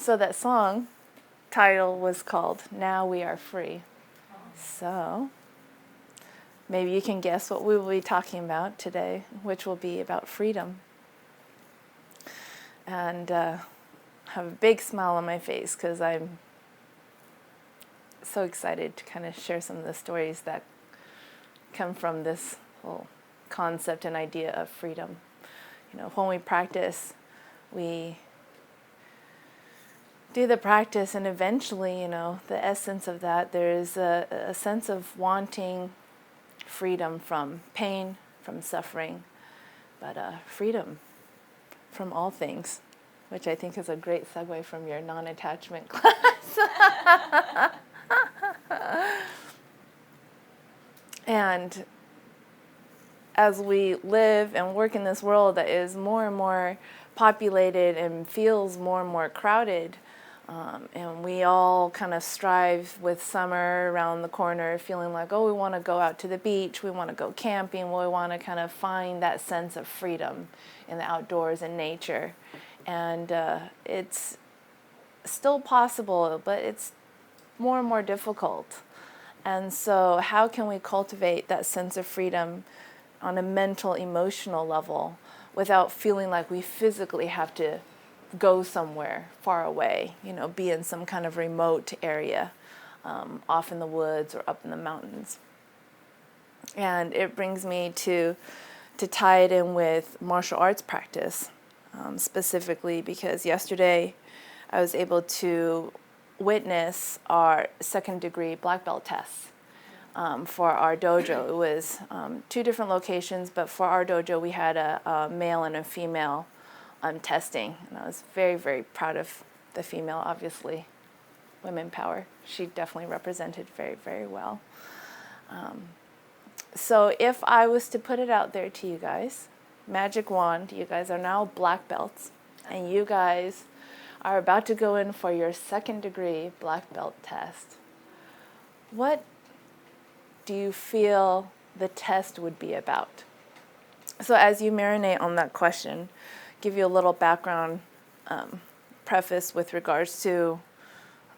So that song title was called Now We Are Free. So maybe you can guess what we will be talking about today, which will be about freedom. And have a big smile on my face because I'm so excited to kind of share some of the stories that come from this whole concept and idea of freedom. You know, when we practice, we do the practice, and eventually, you know, the essence of that, there's a sense of wanting freedom from pain, from suffering, but freedom from all things, which I think is a great segue from your non-attachment class. And as we live and work in this world that is more and more populated and feels more and more crowded, and we all kind of strive with summer around the corner, feeling like, oh, we want to go out to the beach, we want to go camping, we want to kind of find that sense of freedom in the outdoors and nature. And it's still possible, but it's more and more difficult. And so how can we cultivate that sense of freedom on a mental, emotional level without feeling like we physically have to go somewhere far away, you know, be in some kind of remote area, off in the woods or up in the mountains? And it brings me to tie it in with martial arts practice, specifically because yesterday I was able to witness our second degree black belt tests for our dojo. It was 2 different locations, but for our dojo we had a male and a female testing, and I was very, very proud of the female. Obviously, women power. She definitely represented very, very well. So if I was to put it out there to you guys, magic wand, you guys are now black belts, and you guys are about to go in for your second degree black belt test. What do you feel the test would be about? So as you marinate on that question, give you a little background preface with regards to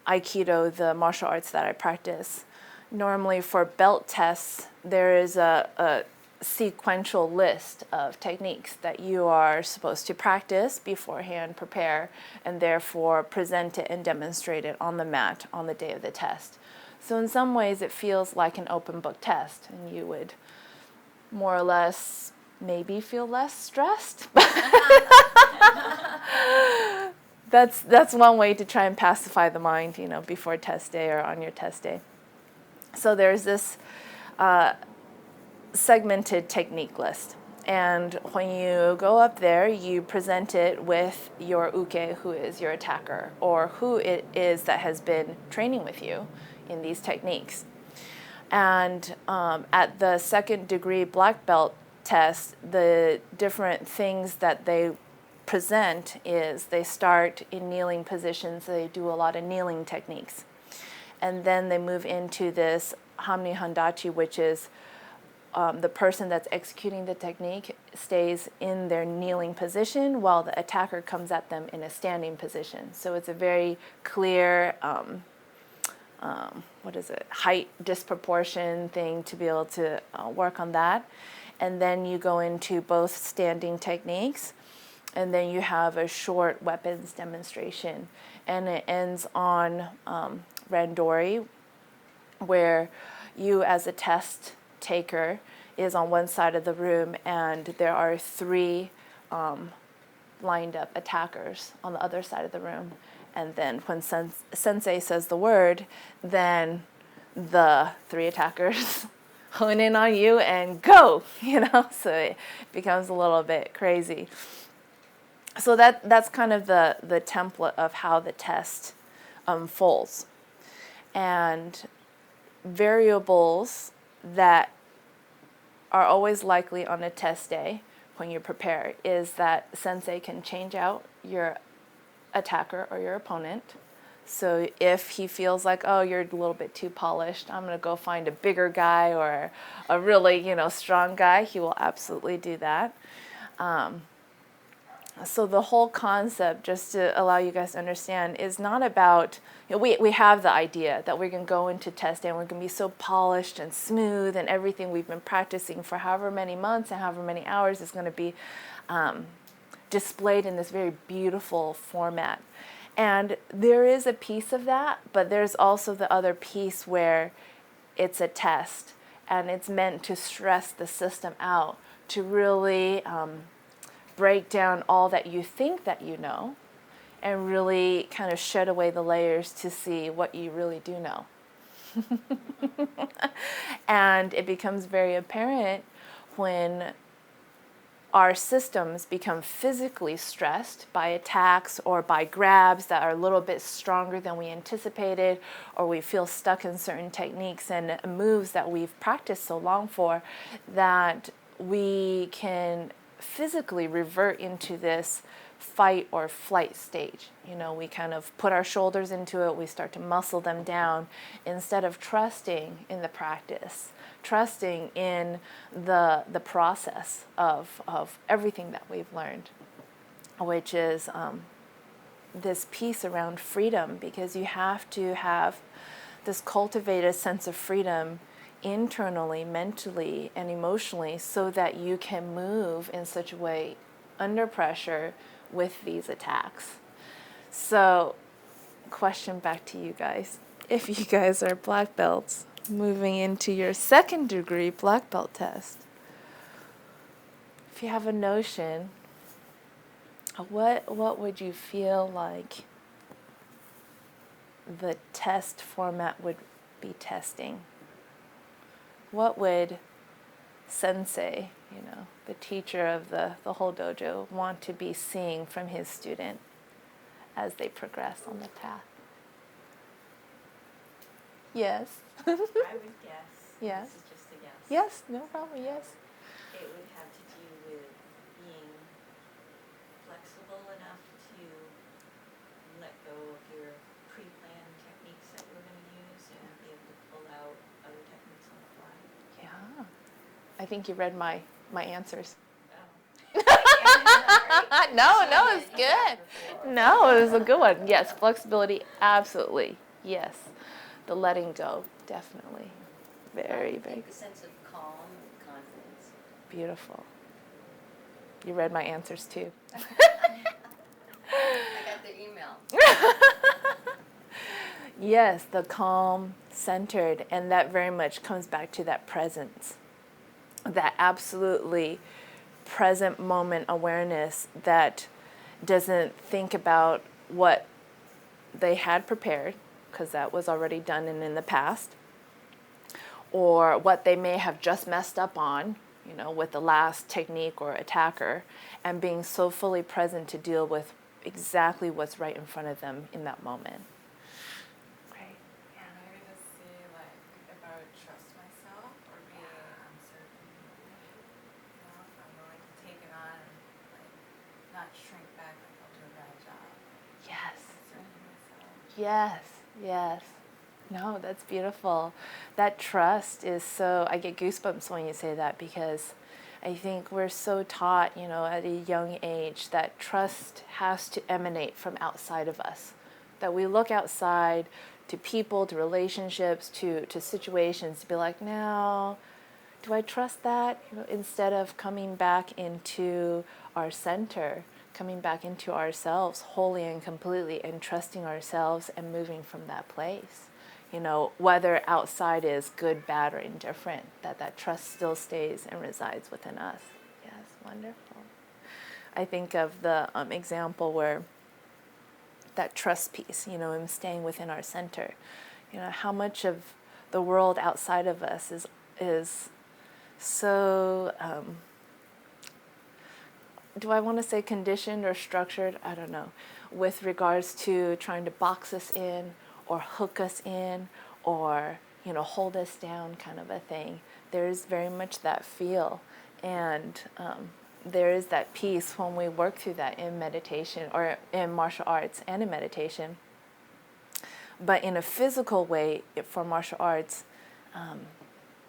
Aikido, the martial arts that I practice. Normally for belt tests, there is a sequential list of techniques that you are supposed to practice beforehand, prepare, and therefore present it and demonstrate it on the mat on the day of the test. So in some ways it feels like an open book test, and you would more or less maybe feel less stressed. That's one way to try and pacify the mind, you know, before test day or on your test day. So there's this segmented technique list. And when you go up there, you present it with your uke, who is your attacker, or who it is that has been training with you in these techniques. And at the second degree black belt test, the different things that they present is they start in kneeling positions. They do a lot of kneeling techniques. And then they move into this hamni handachi, which is the person that's executing the technique stays in their kneeling position while the attacker comes at them in a standing position. So it's a very clear, height disproportion thing to be able to work on that. And then you go into both standing techniques, and then you have a short weapons demonstration. And it ends on randori, where you as a test taker is on one side of the room, and there are 3 lined up attackers on the other side of the room. And then when sensei says the word, then the 3 attackers hone in on you and go, you know, so it becomes a little bit crazy. So that's kind of the template of how the test unfolds. And variables that are always likely on a test day when you prepare is that sensei can change out your attacker or your opponent. So if he feels like, oh, you're a little bit too polished, I'm going to go find a bigger guy or a really, strong guy, he will absolutely do that. So the whole concept, just to allow you guys to understand, is not about, we have the idea that we're going to go into testing and we're going to be so polished and smooth, and everything we've been practicing for however many months and however many hours is going to be displayed in this very beautiful format. And there is a piece of that, but there's also the other piece where it's a test and it's meant to stress the system out, to really break down all that you think that you know and really kind of shed away the layers to see what you really do know. And it becomes very apparent when our systems become physically stressed by attacks or by grabs that are a little bit stronger than we anticipated, or we feel stuck in certain techniques and moves that we've practiced so long for, that we can physically revert into this fight or flight stage. We kind of put our shoulders into it, we start to muscle them down instead of trusting in the practice, trusting in the process of everything that we've learned, which is this piece around freedom, because you have to have this cultivated sense of freedom internally, mentally, and emotionally, so that you can move in such a way under pressure with these attacks. So, question back to you guys. If you guys are black belts moving into your second degree black belt test, if you have a notion, what would you feel like the test format would be testing? What would sensei, the teacher of the whole dojo, want to be seeing from his student as they progress on the path? Yes. I would guess. Yes. This is just a guess. Yes, no problem, yes. It would have to do with being flexible enough to let go of your pre-planned techniques that you were going to use and be able to pull out other techniques on the fly. Yeah. I think you read my answers. Oh. No, it's good. No, it was a good one. Yes, flexibility, absolutely. Yes. The letting go, definitely. Very, very A sense of calm and confidence. beautiful. You read my answers too. I got the email. Yes, the calm, centered, and that very much comes back to that presence. That absolutely present moment awareness that doesn't think about what they had prepared, because that was already done and in the past, or what they may have just messed up on, with the last technique or attacker, and being so fully present to deal with exactly what's right in front of them in that moment. Great. Yeah. Maybe to see if I would trust myself or be uncertain. If I'm willing to take it on and not shrink back like I'll do a bad job. Yes. Uncertain myself. Yes, yes. No, that's beautiful. That trust is so, I get goosebumps when you say that, because I think we're so taught, at a young age, that trust has to emanate from outside of us. That we look outside to people, to relationships, to situations, to be like, now, do I trust that? Instead of coming back into our center, coming back into ourselves wholly and completely, and trusting ourselves and moving from that place. Whether outside is good, bad, or indifferent, that trust still stays and resides within us. Yes, wonderful. I think of the example where that trust piece, and staying within our center. How much of the world outside of us is so, do I want to say conditioned or structured? I don't know. With regards to trying to box us in or hook us in or, hold us down kind of a thing. There's very much that feel. And there is that piece when we work through that in meditation or in martial arts and in meditation. But in a physical way, for martial arts,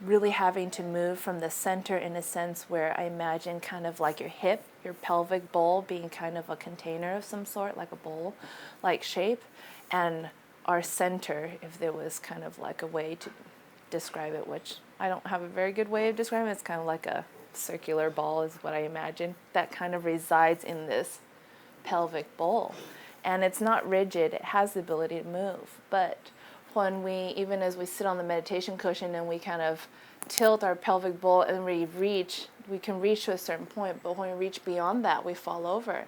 really having to move from the center in a sense where I imagine kind of like your hip, your pelvic bowl being kind of a container of some sort, like a bowl like shape, and our center, if there was kind of like a way to describe it, which I don't have a very good way of describing it, it's kind of like a circular ball is what I imagine, that kind of resides in this pelvic bowl. And it's not rigid, it has the ability to move. But when we, even as we sit on the meditation cushion and we kind of tilt our pelvic bowl and we can reach to a certain point, but when we reach beyond that, we fall over.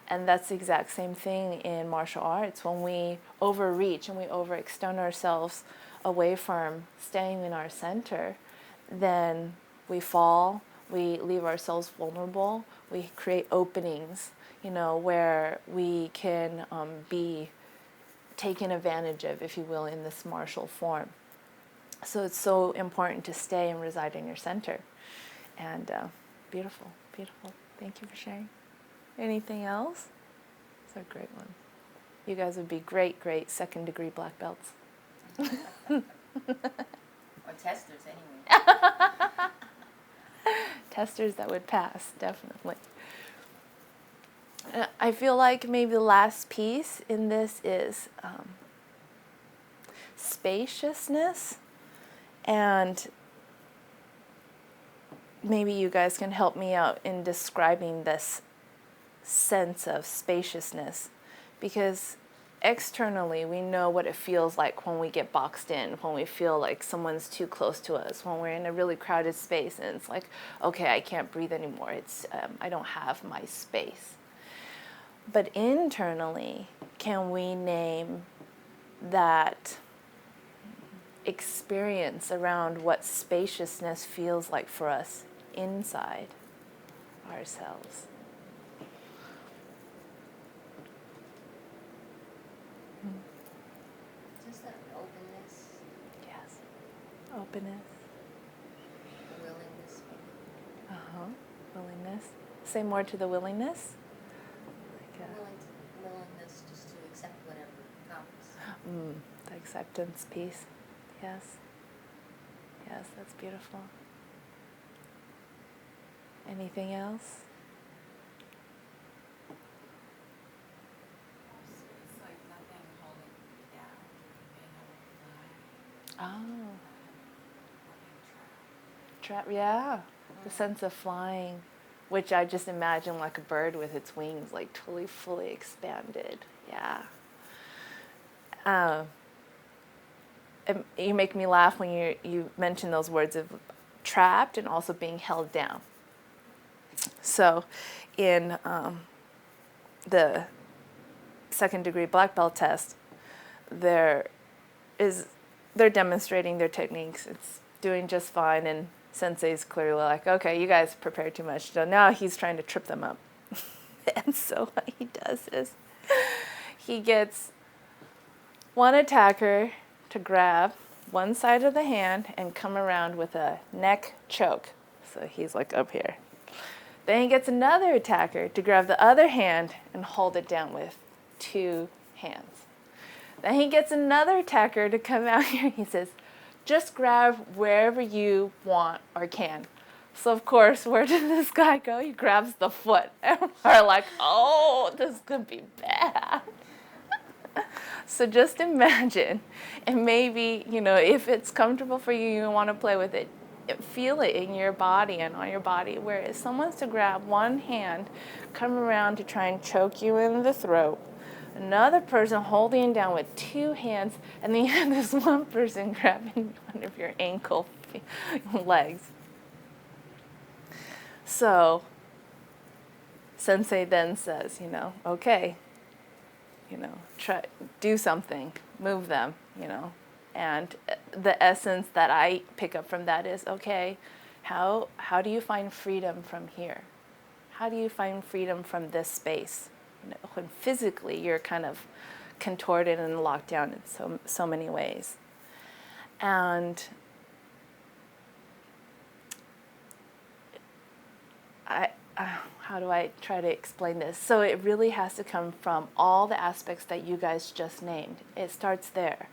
And that's the exact same thing in martial arts. When we overreach and we overextend ourselves away from staying in our center, then we fall, we leave ourselves vulnerable, we create openings, where we can be taken advantage of, if you will, in this martial form. So it's so important to stay and reside in your center. And beautiful, beautiful. Thank you for sharing. Anything else? It's a great one. You guys would be great, great second-degree black belts. Or testers, anyway. Testers that would pass, definitely. I feel like maybe the last piece in this is spaciousness, and maybe you guys can help me out in describing this sense of spaciousness, because externally we know what it feels like when we get boxed in, when we feel like someone's too close to us, when we're in a really crowded space and it's like, okay, I can't breathe anymore, it's I don't have my space. But internally, can we name that experience around what spaciousness feels like for us inside ourselves? Just that openness, Yes. Openness. willingness. Uh-huh. Willingness. Say more to the willingness. Willingness just to accept whatever comes. The acceptance piece. Yes. Yes, that's beautiful. Anything else? It's like nothing holding me down, being able to fly, Oh. nothing Trap, yeah. The sense of flying, which I just imagine like a bird with its wings like totally fully expanded. Yeah. You make me laugh when you mention those words of trapped and also being held down. So in the second-degree black belt test, they're demonstrating their techniques. It's doing just fine, and Sensei's clearly like, okay, you guys prepared too much. So now he's trying to trip them up. And so what he does is he gets one attacker to grab one side of the hand and come around with a neck choke. So he's like up here. Then he gets another attacker to grab the other hand and hold it down with two hands. Then he gets another attacker to come out here. He says, just grab wherever you want or can. So of course, where did this guy go? He grabs the foot. And we're like, oh, this could be bad. So just imagine, and maybe, if it's comfortable for you, you want to play with it, feel it in your body and on your body, where if someone's to grab one hand, come around to try and choke you in the throat, another person holding it down with two hands, and then you have this one person grabbing one of your ankle legs. So Sensei then says, okay, try, do something, move them, And the essence that I pick up from that is, okay, how do you find freedom from here? How do you find freedom from this space? When physically you're kind of contorted and locked down in so many ways. And how do I try to explain this? So it really has to come from all the aspects that you guys just named. It starts there.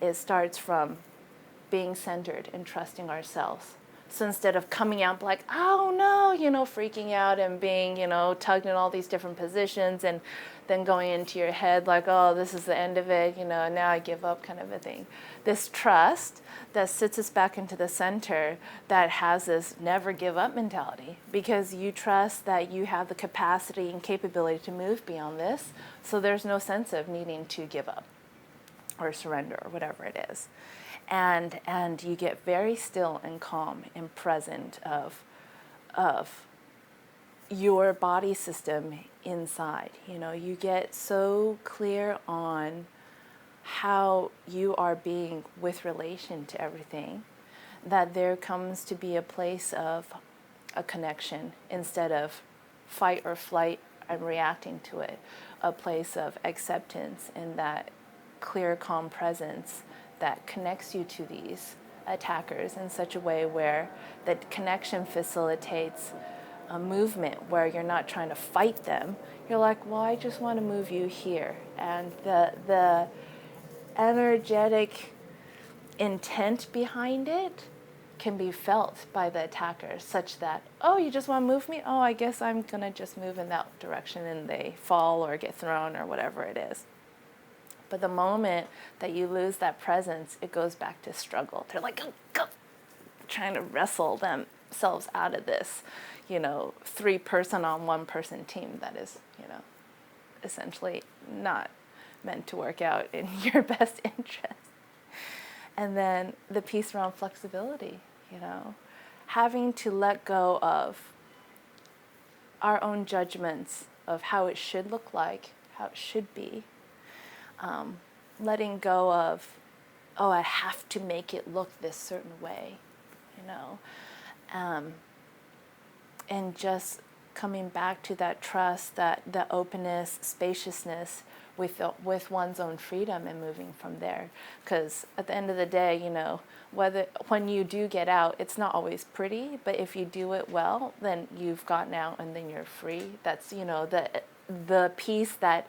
It starts from being centered and trusting ourselves. So instead of coming out like, oh no, freaking out and being, tugged in all these different positions and then going into your head like, oh, this is the end of it, now I give up kind of a thing. This trust that sits us back into the center that has this never give up mentality, because you trust that you have the capacity and capability to move beyond this, so there's no sense of needing to give up or surrender or whatever it is. And you get very still and calm and present of your body system inside. You get so clear on how you are being with relation to everything that there comes to be a place of a connection instead of fight or flight and reacting to it, a place of acceptance and that clear, calm presence that connects you to these attackers in such a way where that connection facilitates a movement where you're not trying to fight them. You're like, well, I just want to move you here. And the energetic intent behind it can be felt by the attacker, such that, oh, you just want to move me? Oh, I guess I'm going to just move in that direction, and they fall or get thrown or whatever it is. But the moment that you lose that presence, it goes back to struggle. They're like, go, go, trying to wrestle themselves out of this, 3-person on 1-person team that is, essentially not meant to work out in your best interest. And then the piece around flexibility, having to let go of our own judgments of how it should look like, how it should be. Letting go of, oh, I have to make it look this certain way, and just coming back to that trust, that the openness, spaciousness with one's own freedom and moving from there. Because at the end of the day, when you do get out, it's not always pretty, but if you do it well, then you've gotten out and then you're free. That's, the piece that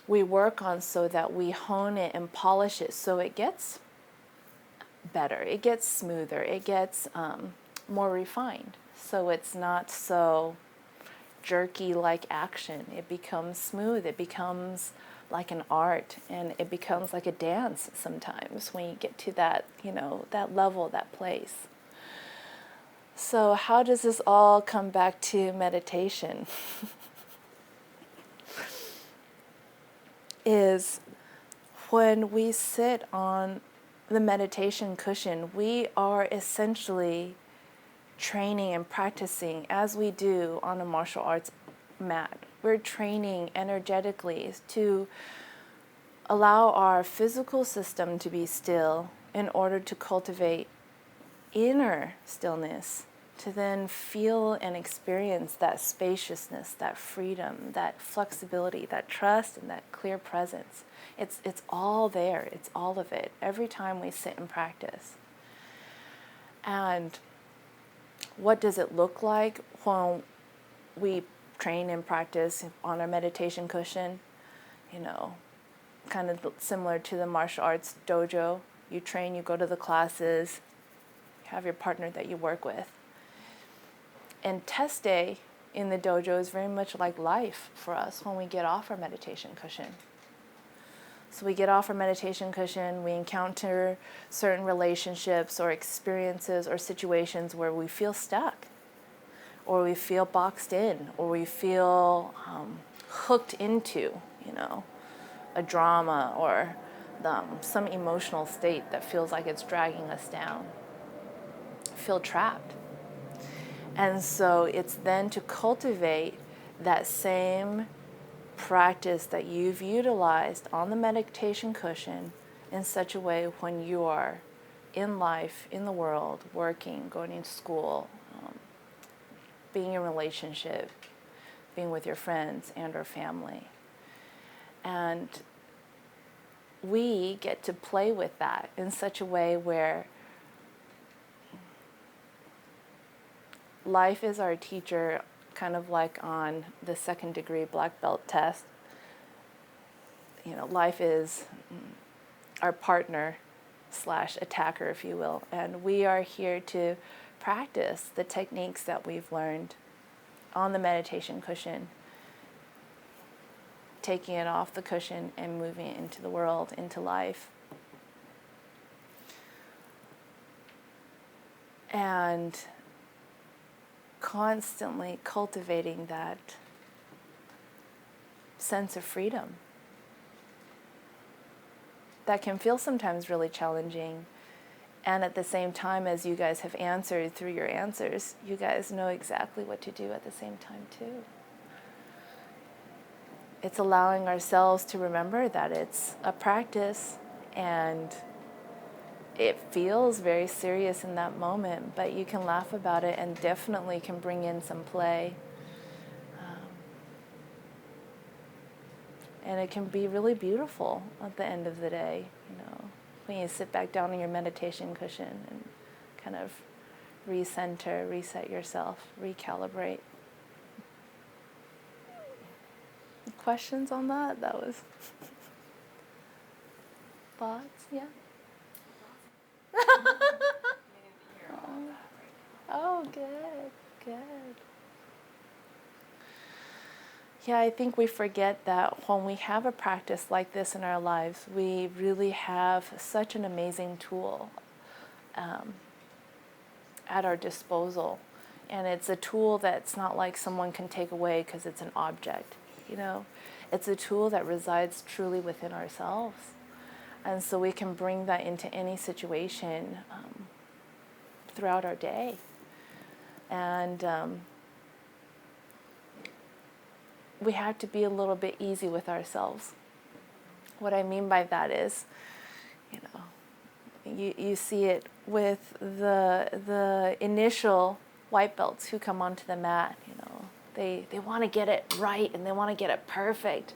we work on so that we hone it and polish it so it gets better, it gets smoother, it gets more refined. So it's not so jerky like action. It becomes smooth, it becomes like an art, and it becomes like a dance sometimes when you get to that, that level, that place. So how does this all come back to meditation? Is when we sit on the meditation cushion, we are essentially training and practicing as we do on a martial arts mat. We're training energetically to allow our physical system to be still in order to cultivate inner stillness, to then feel and experience that spaciousness, that freedom, that flexibility, that trust, and that clear presence. It's all there. It's all of it every time we sit and practice. And what does it look like when we train and practice on our meditation cushion? Kind of similar to the martial arts dojo. You train, you go to the classes, you have your partner that you work with. And test day in the dojo is very much like life for us when we get off our meditation cushion. So we get off our meditation cushion, we encounter certain relationships or experiences or situations where we feel stuck, or we feel boxed in, or we feel hooked into, a drama or some emotional state that feels like it's dragging us down. Feel trapped. And so it's then to cultivate that same practice that you've utilized on the meditation cushion in such a way when you are in life, in the world, working, going to school, being in a relationship, being with your friends and or family. And we get to play with that in such a way where life is our teacher, kind of like on the 2nd degree black belt test. Life is our partner slash attacker, if you will. And we are here to practice the techniques that we've learned on the meditation cushion, taking it off the cushion and moving it into the world, into life. And constantly cultivating that sense of freedom that can feel sometimes really challenging. And at the same time, as you guys have answered through your answers, you guys know exactly what to do at the same time too. It's allowing ourselves to remember that it's a practice and it feels very serious in that moment, but you can laugh about it and definitely can bring in some play. And it can be really beautiful at the end of the day, when you sit back down on your meditation cushion and kind of recenter, reset yourself, recalibrate. Questions on that? That was thoughts, yeah? Needed to hear all of that right now. Oh, good, good. Yeah, I think we forget that when we have a practice like this in our lives, we really have such an amazing tool at our disposal. And it's a tool that's not like someone can take away because it's an object, It's a tool that resides truly within ourselves. And so we can bring that into any situation throughout our day. And we have to be a little bit easy with ourselves. What I mean by that is, you see it with the initial white belts who come onto the mat. They want to get it right and they want to get it perfect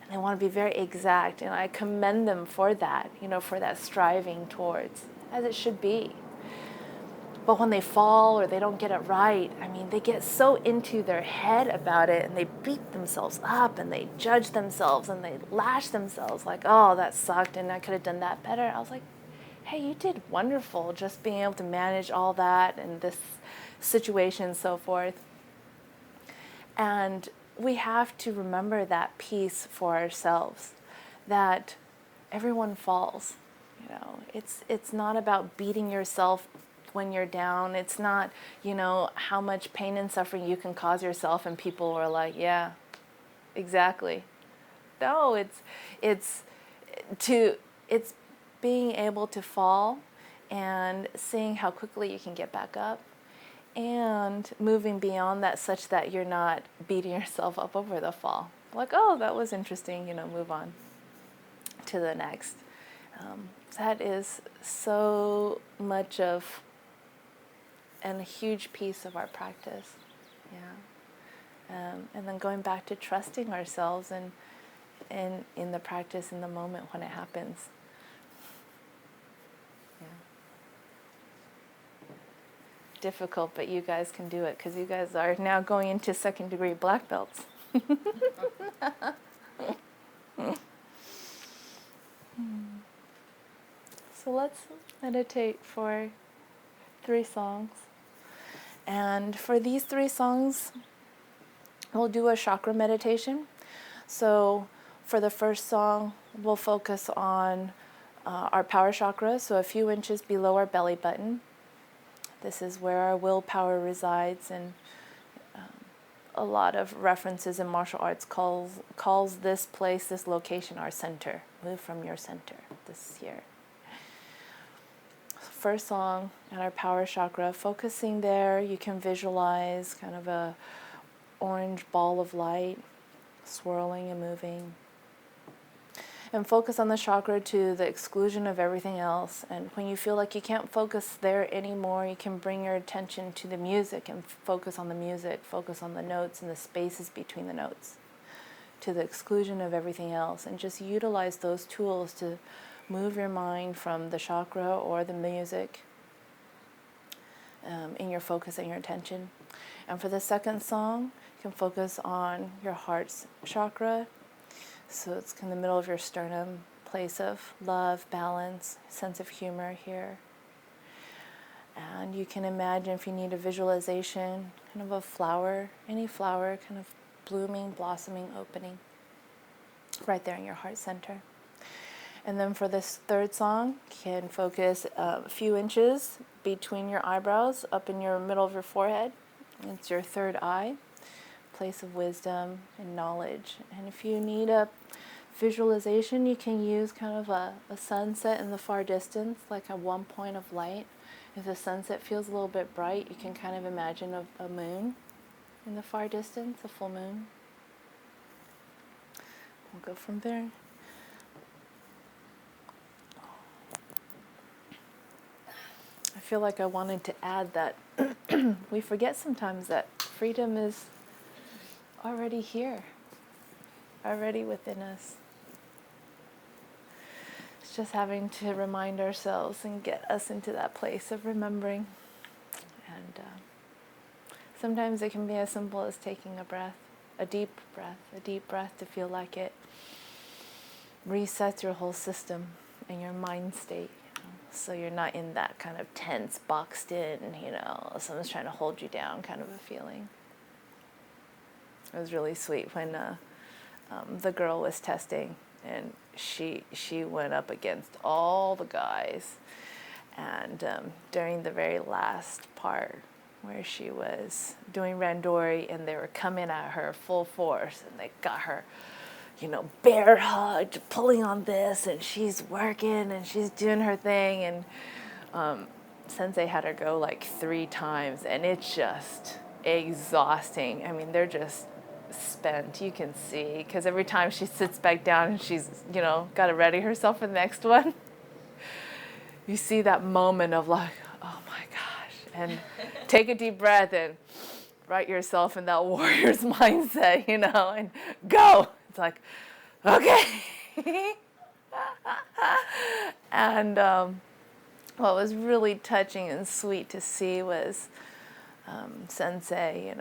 and they want to be very exact. And I commend them for that, for that striving towards, as it should be. But when they fall or they don't get it right, they get so into their head about it and they beat themselves up and they judge themselves and they lash themselves like, oh, that sucked and I could have done that better. I was like, hey, you did wonderful just being able to manage all that and this situation and so forth. And we have to remember that piece for ourselves, that everyone falls. It's not about beating yourself when you're down. It's not, how much pain and suffering you can cause yourself and people are like, yeah, exactly. No, it's being able to fall and seeing how quickly you can get back up and moving beyond that such that you're not beating yourself up over the fall. Like, oh, that was interesting, move on to the next. That is so much of and a huge piece of our practice. Yeah. And then going back to trusting ourselves and in the practice in the moment when it happens. Yeah. Difficult, but you guys can do it because you guys are now going into second degree black belts. So let's meditate for 3 songs. And for these 3 songs, we'll do a chakra meditation. So for the first song, we'll focus on our power chakra, so a few inches below our belly button. This is where our willpower resides, and a lot of references in martial arts calls this place, this location, our center. Move from your center, this here. First song and our power chakra, focusing there, you can visualize kind of a orange ball of light swirling and moving. And focus on the chakra to the exclusion of everything else. And when you feel like you can't focus there anymore, you can bring your attention to the music and focus on the music, focus on the notes and the spaces between the notes, to the exclusion of everything else. And just utilize those tools to move your mind from the chakra or the music in your focus and your attention. And for the second song, you can focus on your heart's chakra. So it's in the middle of your sternum, place of love, balance, sense of humor here. And you can imagine, if you need a visualization, kind of a flower, any flower kind of blooming, blossoming, opening right there in your heart center. And then for this third song, you can focus a few inches between your eyebrows, up in your middle of your forehead. It's your third eye, place of wisdom and knowledge. And if you need a visualization, you can use kind of a sunset in the far distance, like a one point of light. If the sunset feels a little bit bright, you can kind of imagine a moon in the far distance, a full moon. We'll go from there. I feel like I wanted to add that we forget sometimes that freedom is already here, already within us. It's just having to remind ourselves and get us into that place of remembering. And sometimes it can be as simple as taking a breath, a deep breath to feel like it resets your whole system and your mind state. So you're not in that kind of tense, boxed in, someone's trying to hold you down kind of a feeling. It was really sweet when the girl was testing, and she went up against all the guys. And during the very last part, where she was doing randori, and they were coming at her full force, and they got her bear hugged, pulling on this, and she's working and she's doing her thing, and Sensei had her go like 3 times, and it's just exhausting. I mean, they're just spent, you can see, because every time she sits back down and she's, got to ready herself for the next one, you see that moment of like, oh my gosh, and take a deep breath and write yourself in that warrior's mindset, and go. It's like, okay. And what was really touching and sweet to see was Sensei,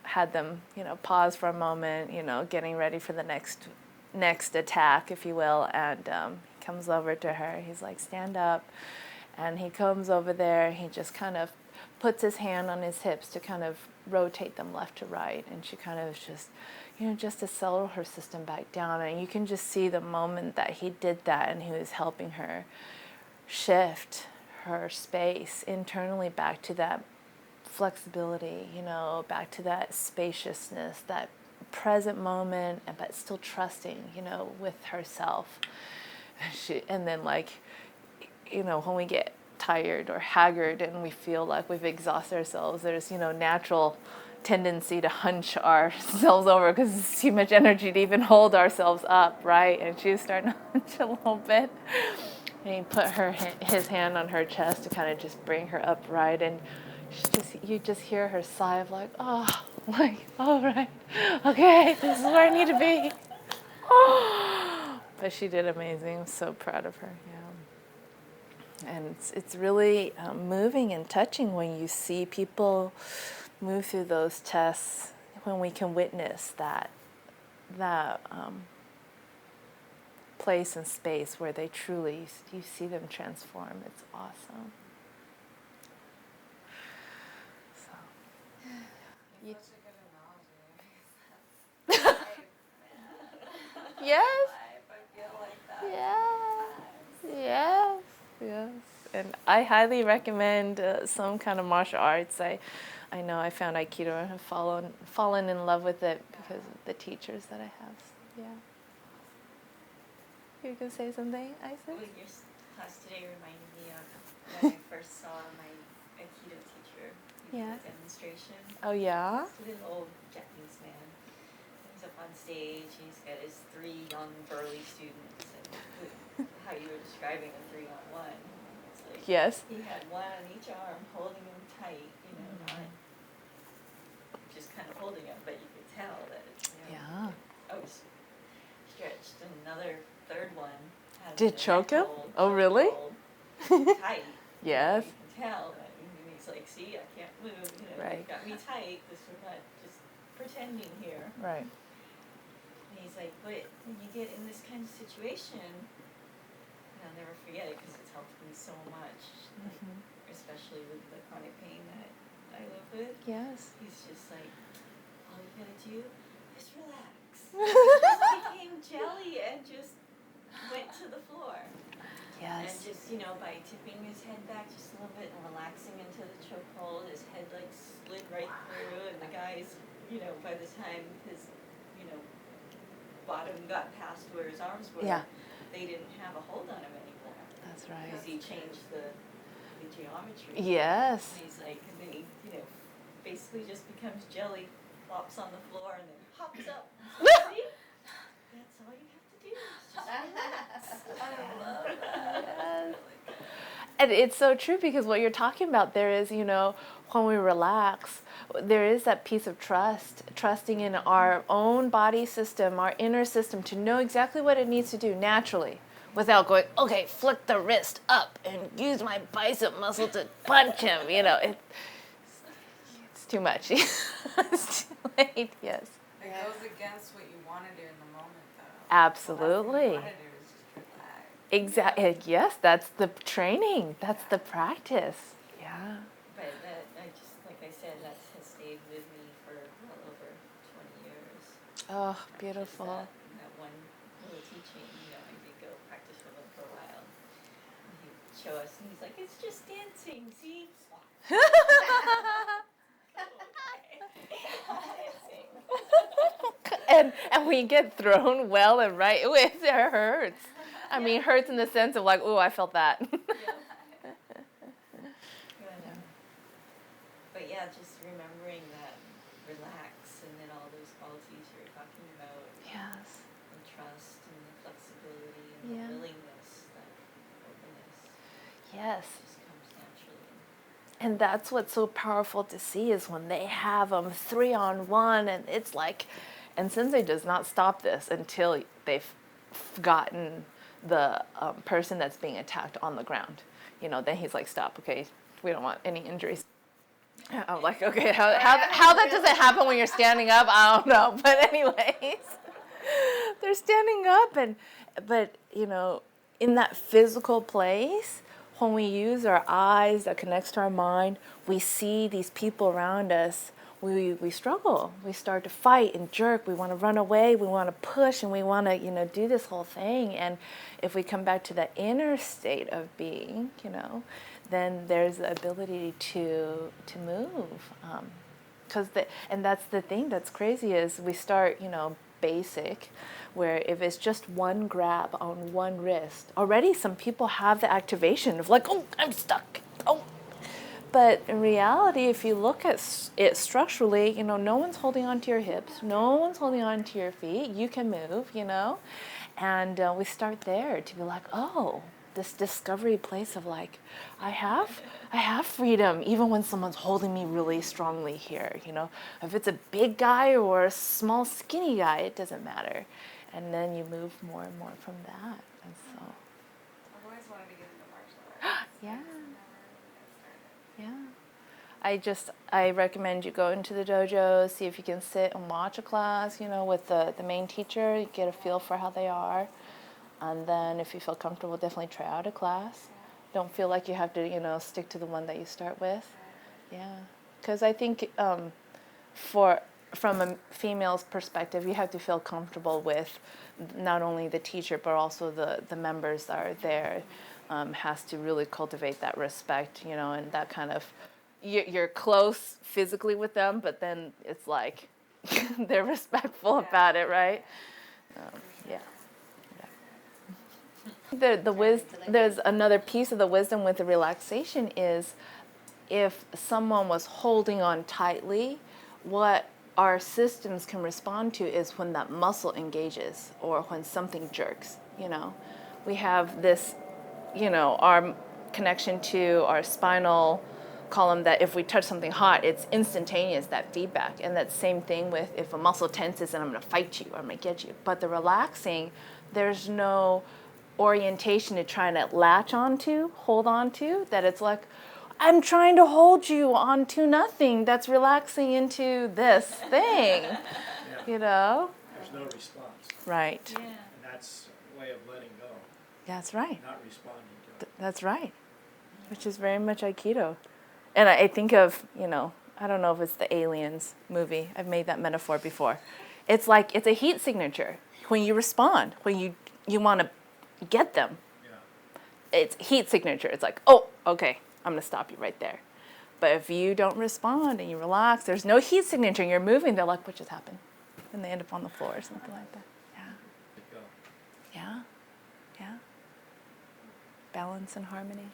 had them, pause for a moment, getting ready for the next attack, if you will, and he comes over to her. He's like, stand up. And he comes over there. He just kind of puts his hand on his hips to kind of rotate them left to right. And she kind of just, just to settle her system back down. And you can just see the moment that he did that, and he was helping her shift her space internally back to that flexibility, back to that spaciousness, that present moment, but still trusting, with herself. And then when we get tired or haggard and we feel like we've exhausted ourselves, there's, natural tendency to hunch ourselves over because it's too much energy to even hold ourselves up, right? And she was starting to hunch a little bit. And he put his hand on her chest to kind of just bring her upright, and you just hear her sigh of like, oh, like, all right, okay, this is where I need to be. But she did amazing. I'm so proud of her. Yeah. And it's really moving and touching when you see people move through those tests, when we can witness that place and space where they truly, you see them transform. It's awesome. So. It's such a good analogy. Yes. Life, I feel like that. Yes. Yes. And I highly recommend some kind of martial arts. I know I found Aikido and have fallen in love with it because of the teachers that I have. Yeah. You can say something, Isaac? Well, your class today reminded me of when I first saw my Aikido teacher. He did Yeah. a demonstration. Oh, yeah? He's a little old Japanese man. He's up on stage, and he's got his 3 young, burly students, and how you were describing a 3-on-1. It's like Yes. he had one on each arm holding him tight, not just kind of holding him, but you could tell that it's, Yeah. he's stretched. And another third one had Did the choke neck him? hold, Oh, really? hold tight. Yes. You can tell that. And he's like, see, I can't move. Right. You've got me tight. We're not just pretending here. Right. And he's like, but when you get in this kind of situation, and I'll never forget it because it's helped me so much, like, especially with the chronic pain that I live with. Yes. He's just like, all you gotta do is relax. Just became jelly and just went to the floor. And Yes. just, you know, by tipping his head back just a little bit and relaxing into the chokehold, his head like slid right through, and the guy's, you know, by the time his, you know, bottom got past where his arms were, Yeah. they didn't have a hold on him anymore. That's right. Because he changed the geometry. Yes. And he's like, and then he, you know, basically just becomes jelly, flops on the floor, and then hops up. See? That's all you have to do. Is just relax. I love that. Yes. And it's so true because what you're talking about there is, you know, when we relax, there is that piece of trust, trusting in our own body system, our inner system to know exactly what it needs to do naturally without going, okay, flick the wrist up and use my bicep muscle to punch him. You know, it's too much. It's too late, yes. It goes against what you want to do in the moment, though. Absolutely. The last thing you want to do is just relax. Exactly. Yes, that's the training. That's the practice. Yeah. But that, I just, like I said, that has stayed with me for well over 20 years. Oh, Just beautiful. that one little teaching, you know, I did go practice with him for a while. And he'd show us, and he's like, it's just dancing, see? And we get thrown well and right. Ooh, it hurts. I mean, hurts in the sense of like, ooh, I felt that. But yeah, just remembering that relax and then all those qualities you were talking about. Yes. The trust and the flexibility and Yeah. the willingness, that openness Yes. just comes naturally. And that's what's so powerful to see is when they have them 3-on-1, and it's like, and Sensei does not stop this until they've gotten the person that's being attacked on the ground. You know, then he's like, stop, okay, we don't want any injuries. I'm like, okay, how that doesn't happen when you're standing up, I don't know. But anyways, they're standing up, but you know, in that physical place, when we use our eyes that connects to our mind, we see these people around us. We struggle. We start to fight and jerk. We want to run away. We want to push, and we want to, you know, do this whole thing. And if we come back to the inner state of being, you know, then there's the ability to move. And that's the thing that's crazy is we start, you know, basic, where if it's just one grab on one wrist, already some people have the activation of like, oh, I'm stuck. Oh. But in reality, if you look at it structurally, you know, no one's holding on to your hips, no one's holding on to your feet. You can move, you know, and we start there to be like, oh, this discovery place of like, I have freedom even when someone's holding me really strongly here, you know. If it's a big guy or a small skinny guy, it doesn't matter. And then you move more and more from that. And so I've always wanted to get into martial arts. yeah. I just never got started. Yeah. I recommend you go into the dojo, see if you can sit and watch a class, you know, with the main teacher, you get a feel for how they are. And then if you feel comfortable, definitely try out a class. Don't feel like you have to, you know, stick to the one that you start with. Yeah. Because I think from a female's perspective, you have to feel comfortable with not only the teacher, but also the members that are there. Has to really cultivate that respect, you know, and that kind of, you're close physically with them, but then it's like they're respectful about it, right? Yeah. There's another piece of the wisdom with the relaxation is if someone was holding on tightly, what our systems can respond to is when that muscle engages or when something jerks, you know. We have this, you know, our connection to our spinal column that if we touch something hot, it's instantaneous, that feedback. And that same thing with if a muscle tenses and I'm going to fight you or I'm going to get you. But the relaxing, there's no orientation to trying to latch onto, hold on to, that it's like, I'm trying to hold you onto nothing that's relaxing into this thing, you know? There's no response. Right. Yeah. And that's a way of letting go, That's right. not responding to it. That's right. Which is very much Aikido. And I think of, I don't know if it's the Aliens movie. I've made that metaphor before. It's like it's a heat signature. When you respond, when you want to get them, Yeah. it's heat signature. It's like, oh, okay, I'm going to stop you right there. But if you don't respond and you relax, there's no heat signature and you're moving, they're like, what just happened? And they end up on the floor or something like that. Yeah. Let go. Yeah. Yeah. Balance and harmony.